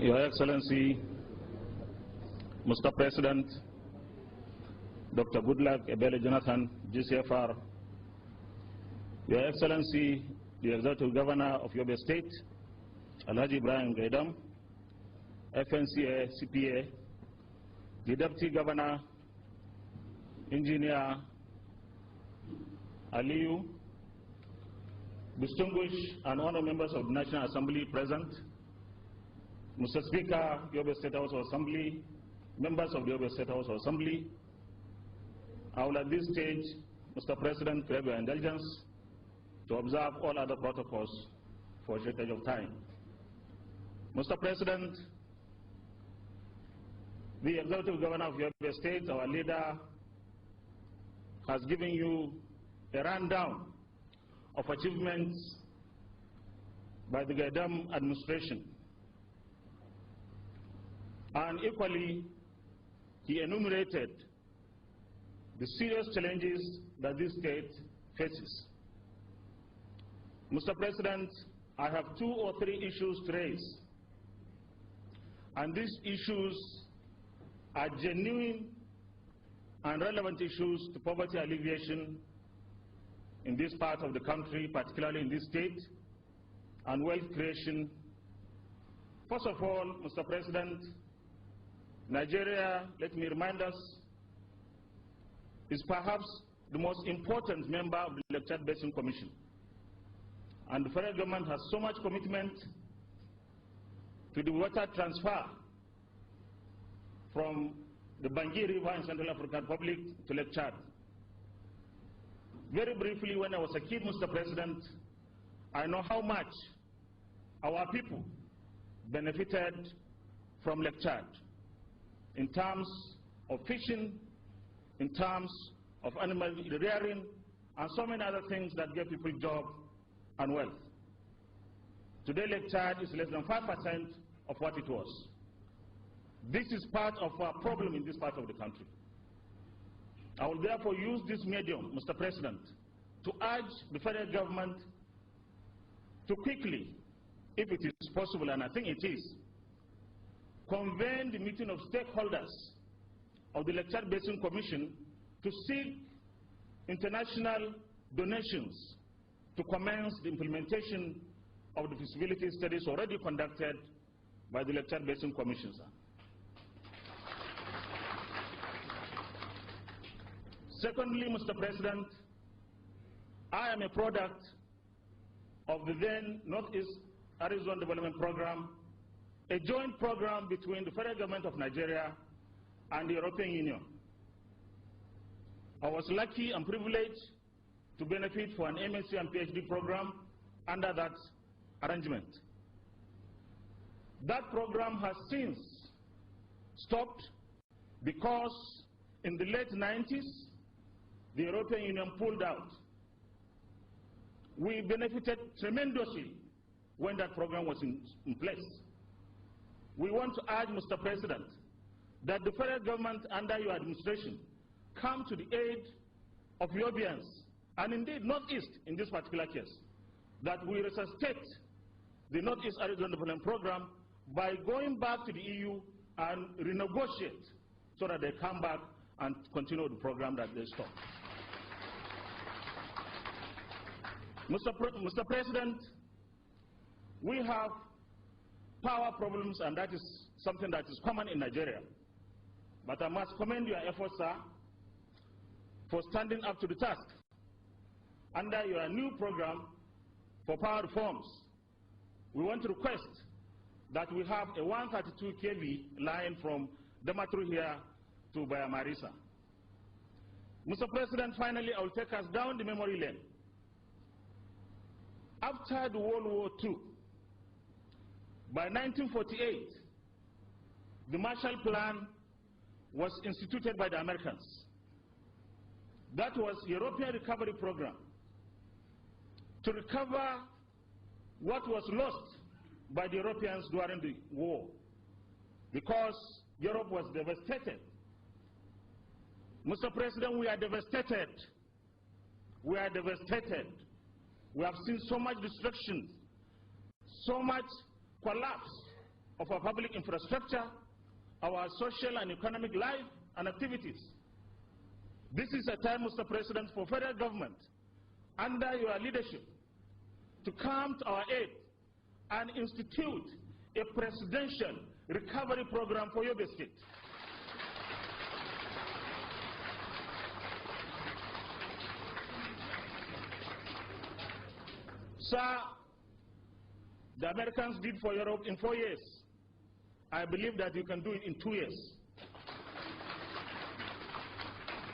Your Excellency, Mr. President, Dr. Goodluck Ebele Jonathan, GCFR, Your Excellency, the Executive Governor of Yobe State, Alhaji Ibrahim Gaidam, FNCA, CPA, the Deputy Governor, Engineer Aliyu, distinguished and honored members of the National Assembly present, Mr. Speaker, Yobe State House of Assembly, members of the Yobe State House of Assembly, I will at this stage, Mr. President, crave your indulgence to observe all other protocols for a shortage of time. Mr. President, the Executive Governor of Yobe State, our leader, has given you a rundown of achievements by the Gaidam administration. And equally, he enumerated the serious challenges that this state faces. Mr. President, I have 2 or 3 issues to raise. And these issues are genuine and relevant issues to poverty alleviation in this part of the country, particularly in this state, and wealth creation. First of all, Mr. President, Nigeria, let me remind us, is perhaps the most important member of the Lake Chad Basin Commission. And the federal government has so much commitment to the water transfer from the Bangui River in Central African Republic to Lake Chad. Very briefly, when I was a kid, Mr. President, I know how much our people benefited from Lake Chad in terms of fishing, in terms of animal rearing, and so many other things that gave people job and wealth. Today, Lake Chad is less than 5% of what it was. This is part of our problem in this part of the country. I will therefore use this medium, Mr. President, to urge the federal government to quickly, if it is possible, and I think it is, convene the meeting of stakeholders of the Lake Chad Basin Commission to seek international donations to commence the implementation of the feasibility studies already conducted by the Lake Chad Basin Commission. Secondly, Mr. President, I am a product of the then Northeast Arizona Development Program, a joint program between the federal government of Nigeria and the European Union. I was lucky and privileged to benefit from an MSc and PhD program under that arrangement. That program has since stopped because in the late 90s, the European Union pulled out. We benefited tremendously when that program was in place. We want to urge, Mr. President, that the federal government under your administration come to the aid of Yobians, and indeed Northeast in this particular case, that we resuscitate the Northeast Arizona Development Program by going back to the EU and renegotiate so that they come back and continue the program that they stopped. Mr. President, we have power problems, and that is something that is common in Nigeria. But I must commend your efforts, sir, for standing up to the task. Under your new program for power reforms, we want to request that we have a 132 kV line from Damaturu here to Bayamarisa. Mr. President, finally, I will take us down the memory lane. After the World War II, by 1948, the Marshall Plan was instituted by the Americans. That was the European Recovery Program to recover what was lost by the Europeans during the war, because Europe was devastated. Mr. President, we are devastated. We are devastated. We have seen so much destruction, so much collapse of our public infrastructure, our social and economic life and activities. This is a time, Mr. President, for federal government, under your leadership, to come to our aid and institute a presidential recovery program for Yobe State. Sir, the Americans did for Europe in 4 years. I believe that you can do it in 2 years.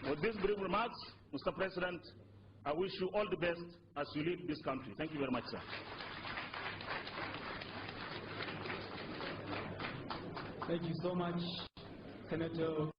With these brief remarks, Mr. President, I wish you all the best as you lead this country. Thank you very much, sir. Thank you so much, Senator.